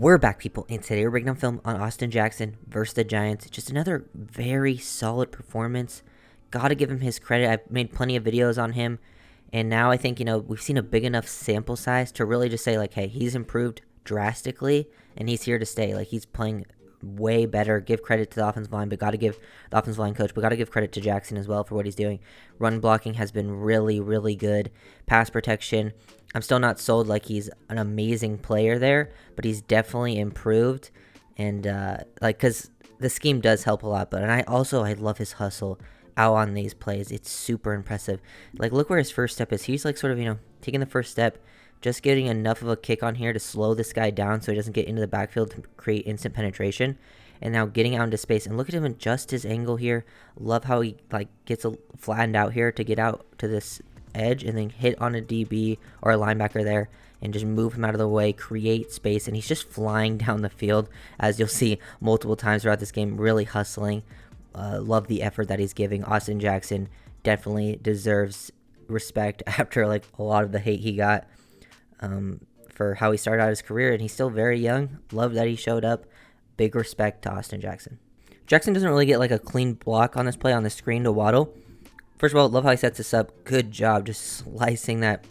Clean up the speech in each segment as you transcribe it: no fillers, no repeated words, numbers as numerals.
We're back, people, and today we're breaking down film on Austin Jackson versus the Giants. Just another very solid performance. Gotta give him his credit. I've made plenty of videos on him, and now I think, we've seen a big enough sample size to really just say, like, hey, he's improved drastically, and he's here to stay. Like, he's playing way better. Give credit to the offensive line, but gotta give the offensive line coach, but gotta give credit to Jackson as well for what he's doing. Run blocking has been really, really good. Pass protection, I'm still not sold like he's an amazing player there, but he's definitely improved. And, because the scheme does help a lot. But, and I love his hustle out on these plays. It's super impressive. Like, look where his first step is. He's, like, sort of, taking the first step, just getting enough of a kick on here to slow this guy down so he doesn't get into the backfield to create instant penetration. And now getting out into space. And look at him adjust his angle here. Love how he, like, gets flattened out here to get out to this edge and then hit on a DB or a linebacker there and just move him out of the way, create space, and he's just flying down the field, as you'll see multiple times throughout this game, really hustling. Love the effort that he's giving. Austin Jackson definitely deserves respect after, like, a lot of the hate he got for how he started out his career, and he's still very young. Love that he showed up. Big respect to Austin Jackson. Jackson doesn't really get, like, a clean block on this play on the screen to Waddle. First of all, love how he sets this up. Good job just slicing that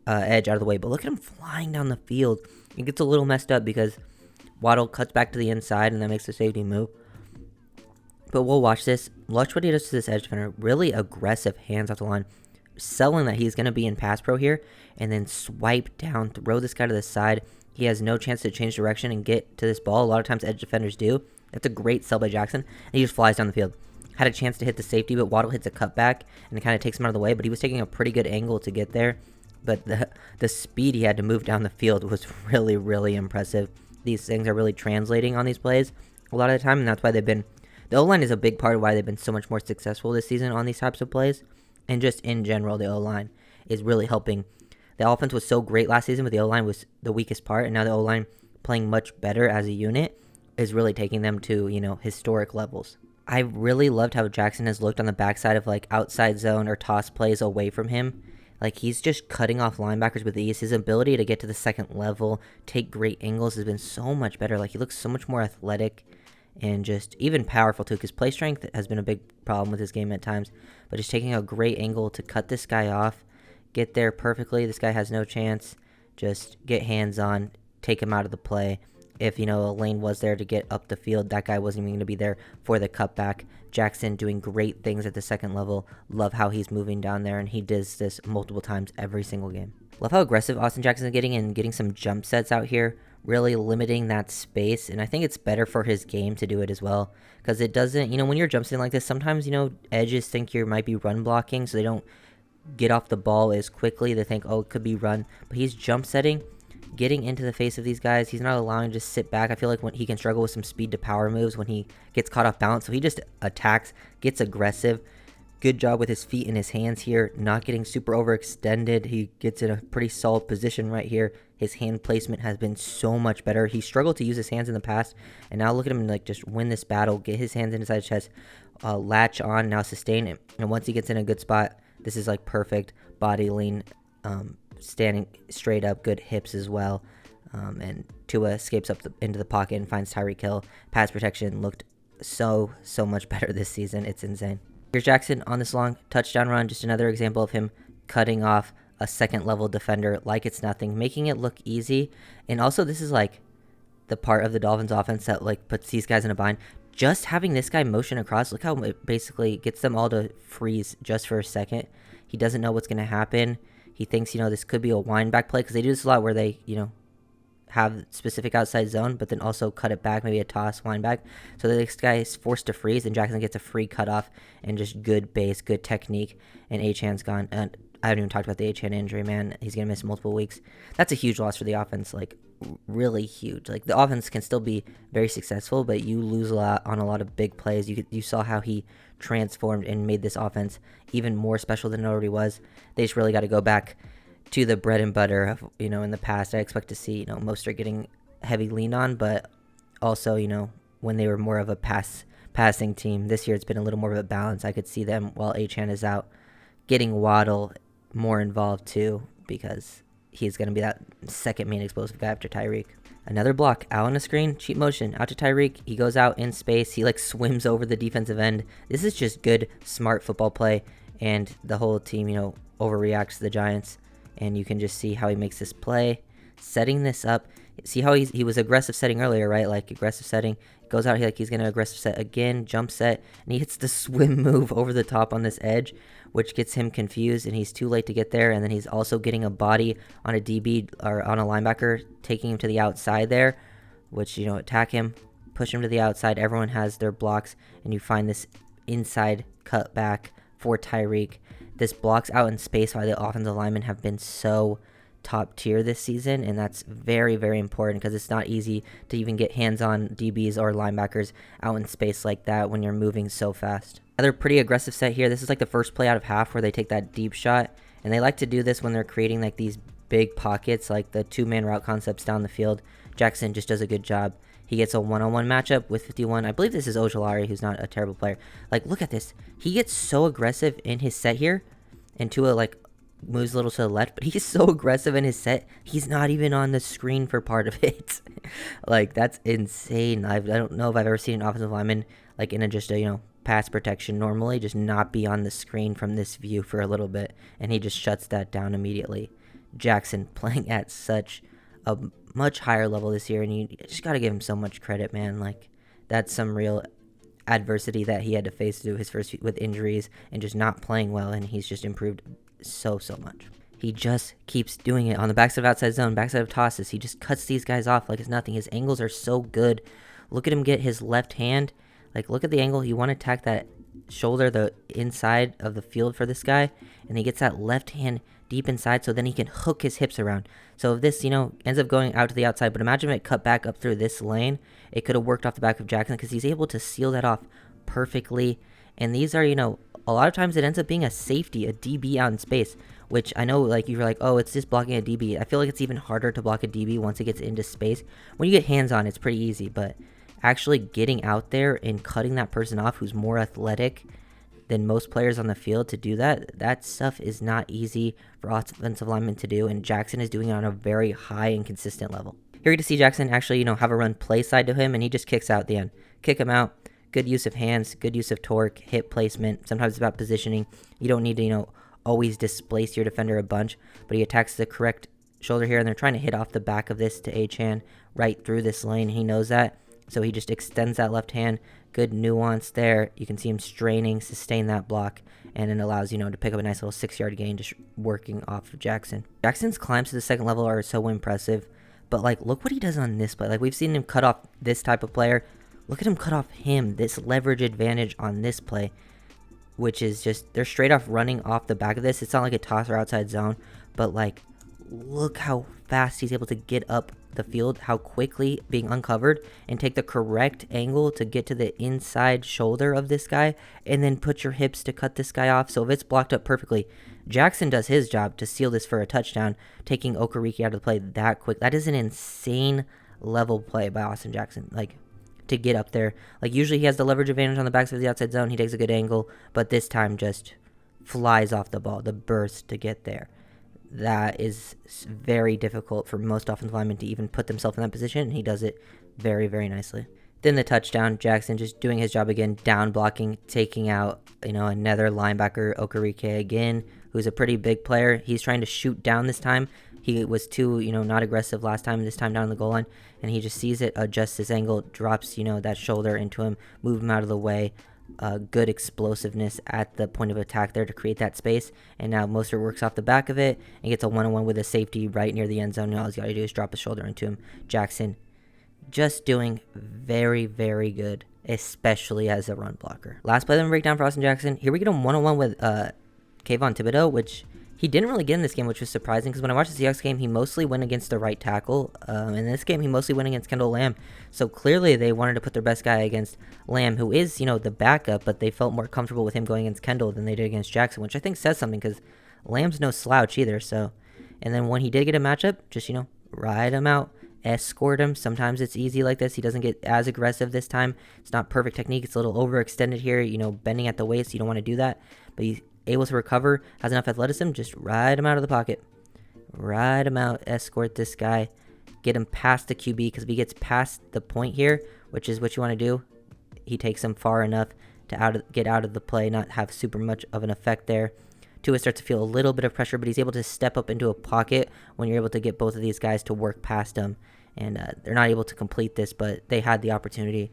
edge out of the way. But look at him flying down the field. It gets a little messed up because Waddle cuts back to the inside, and that makes the safety move. But we'll watch this. Watch what he does to this edge defender. Really aggressive hands off the line. Selling that he's going to be in pass pro here. And then swipe down, throw this guy to the side. He has no chance to change direction and get to this ball. A lot of times edge defenders do. That's a great sell by Jackson. And he just flies down the field. Had a chance to hit the safety, but Waddle hits a cutback, and it kind of takes him out of the way, but he was taking a pretty good angle to get there. But the speed he had to move down the field was really, really impressive. These things are really translating on these plays a lot of the time, and that's why they've been... The O-line is a big part of why they've been so much more successful this season on these types of plays. And just in general, the O-line is really helping. The offense was so great last season, but the O-line was the weakest part, and now the O-line playing much better as a unit is really taking them to, historic levels. I really loved how Jackson has looked on the backside of, like, outside zone or toss plays away from him. Like, he's just cutting off linebackers with ease. His ability to get to the second level, take great angles has been so much better. Like, he looks so much more athletic and just even powerful, too, because play strength has been a big problem with his game at times. But just taking a great angle to cut this guy off, get there perfectly. This guy has no chance. Just get hands on, take him out of the play. If, a lane was there to get up the field, that guy wasn't even going to be there for the cutback. Jackson doing great things at the second level. Love how he's moving down there, and he does this multiple times every single game. Love how aggressive Austin Jackson is getting and getting some jump sets out here, really limiting that space. And I think it's better for his game to do it as well, because it doesn't, when you're jump setting like this, sometimes, edges think you might be run blocking, so they don't get off the ball as quickly. They think, oh, it could be run. But he's jump setting, getting into the face of these guys. He's not allowing to just sit back. I feel like when he can struggle with some speed to power moves when he gets caught off balance. So he just attacks, gets aggressive. Good job with his feet and his hands here, not getting super overextended. He gets in a pretty solid position right here. His hand placement has been so much better. He struggled to use his hands in the past, and now look at him, like, just win this battle, get his hands inside his chest, latch on, now sustain it. And once he gets in a good spot, this is, like, perfect body lean, standing straight up, good hips as well. And Tua escapes up into the pocket and finds Tyreek Hill. Pass protection looked so much better this season. It's insane. Here's Jackson on this long touchdown run. Just another example of him cutting off a second level defender like it's nothing, making it look easy. And also, this is, like, the part of the Dolphins offense that, like, puts these guys in a bind. Just having this guy motion across, look how it basically gets them all to freeze just for a second. He doesn't know what's going to happen. He thinks, this could be a wind back play, because they do this a lot where they, have specific outside zone, but then also cut it back, maybe a toss, wind back. So this guy is forced to freeze, and Jackson gets a free cutoff and just good base, good technique, and Achane's gone. And I haven't even talked about the Achane injury, man. He's going to miss multiple weeks. That's a huge loss for the offense, like, really huge. Like, the offense can still be very successful, but you lose a lot on a lot of big plays. You saw how he transformed and made this offense even more special than it already was. They just really got to go back to the bread and butter of, in the past. I expect to see, Mostert getting heavy lean on, but also, when they were more of a passing team. This year it's been a little more of a balance. I could see them, while Achane is out, getting Waddle more involved too, because he's going to be that second main explosive guy after Tyreek. Another block out on the screen, cheap motion, out to Tyreek. He goes out in space. He like swims over the defensive end. This is just good, smart football play. And the whole team, overreacts to the Giants. And you can just see how he makes this play. Setting this up. See how he was aggressive setting earlier, right? Like aggressive setting. Goes out here like he's going to aggressive set again, jump set. And he hits the swim move over the top on this edge, which gets him confused, and he's too late to get there. And then he's also getting a body on a DB or on a linebacker, taking him to the outside there, which, attack him, push him to the outside. Everyone has their blocks, and you find this inside cut back for Tyreek. This blocks out in space while the offensive linemen have been so top tier this season, and that's very, very important because it's not easy to even get hands on DBs or linebackers out in space like that when you're moving so fast. Another pretty aggressive set here. This is like the first play out of half where they take that deep shot, and they like to do this when they're creating like these big pockets, like the two-man route concepts down the field. Jackson just does a good job. He gets a one-on-one matchup with 51. I believe this is Ojolari, who's not a terrible player. Like, look at this. He gets so aggressive in his set here, and Tua like moves a little to the left, but he's so aggressive in his set, he's not even on the screen for part of it. Like, that's insane. I don't know if I've ever seen an offensive lineman like in a pass protection normally just not be on the screen from this view for a little bit, and he just shuts that down immediately. Jackson playing at such a much higher level this year, and you just got to give him so much credit, man. Like, that's some real adversity that he had to face through his first with injuries and just not playing well, and he's just improved so much. He just keeps doing it on the backside of outside zone, backside of tosses. He just cuts these guys off like it's nothing. His angles are so good. Look at him get his left hand. Like, look at the angle. You want to attack that shoulder, the inside of the field for this guy, and he gets that left hand deep inside, so then he can hook his hips around. So if this, ends up going out to the outside, but imagine if it cut back up through this lane, it could have worked off the back of Jackson because he's able to seal that off perfectly. And these are, a lot of times it ends up being a safety, a DB out in space, which I know, like, you're like, oh, it's just blocking a DB. I feel like it's even harder to block a DB once it gets into space. When you get hands on, it's pretty easy, but actually getting out there and cutting that person off who's more athletic than most players on the field to do that stuff is not easy for offensive linemen to do, and Jackson is doing it on a very high and consistent level. Here we get to see Jackson actually, have a run play side to him, and he just kicks out at the end. Kick him out. Good use of hands, good use of torque, hip placement. Sometimes it's about positioning. You don't need to, always displace your defender a bunch, but he attacks the correct shoulder here, and they're trying to hit off the back of this to Achane right through this lane. He knows that, so he just extends that left hand. Good nuance there. You can see him straining, sustain that block, and it allows, to pick up a nice little 6-yard gain just working off of Jackson. Jackson's climbs to the second level are so impressive, but, like, look what he does on this play. Like, we've seen him cut off this type of player. Look at him cut off him, this leverage advantage on this play, which is just, they're straight off running off the back of this. It's not like a toss or outside zone, but, like, look how fast he's able to get up the field, how quickly being uncovered, and take the correct angle to get to the inside shoulder of this guy, and then put your hips to cut this guy off. So if it's blocked up perfectly, Jackson does his job to seal this for a touchdown, taking Okereke out of the play that quick. That is an insane level play by Austin Jackson. Like, to get up there. Like, usually he has the leverage advantage on the backside of the outside zone. He takes a good angle, but this time just flies off the ball, the burst to get there. That is very difficult for most offensive linemen to even put themselves in that position, and he does it very, very nicely. Then the touchdown, Jackson just doing his job again, down blocking, taking out, another linebacker, Okereke again, who's a pretty big player. He's trying to shoot down this time. He was too, not aggressive last time, this time down the goal line, and he just sees it, adjusts his angle, drops, that shoulder into him, move him out of the way. Good explosiveness at the point of attack there to create that space, and now Mostert works off the back of it and gets a one-on-one with a safety right near the end zone, and all he's got to do is drop his shoulder into him. Jackson just doing very, very good, especially as a run blocker. Last play, then break down for Austin Jackson. Here we get him one-on-one with Kayvon Thibodeau, which he didn't really get in this game, which was surprising because when I watched the Seahawks game, he mostly went against the right tackle. In this game, he mostly went against Kendall Lamb. So clearly they wanted to put their best guy against Lamb, who is, the backup, but they felt more comfortable with him going against Kendall than they did against Jackson, which I think says something because Lamb's no slouch either. So, and then when he did get a matchup, just, ride him out, escort him. Sometimes it's easy like this. He doesn't get as aggressive this time. It's not perfect technique. It's a little overextended here, bending at the waist. You don't want to do that, but he's able to recover, has enough athleticism, just ride him out of the pocket. Ride him out, escort this guy, get him past the QB, because if he gets past the point here, which is what you want to do, he takes him far enough to get out of the play, not have super much of an effect there. Tua starts to feel a little bit of pressure, but he's able to step up into a pocket when you're able to get both of these guys to work past him. And they're not able to complete this, but they had the opportunity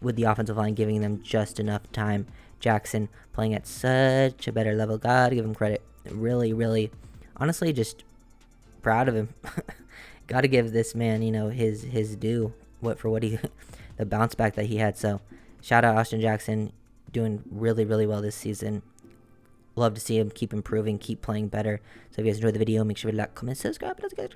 with the offensive line giving them just enough time. Jackson playing at such a better level. Gotta give him credit. Really, really, honestly, just proud of him. Gotta give this man, his due for what he, the bounce back that he had. So shout out Austin Jackson, doing really, really well this season. Love to see him keep improving, keep playing better. So if you guys enjoyed the video, make sure to like, comment, subscribe. Let's get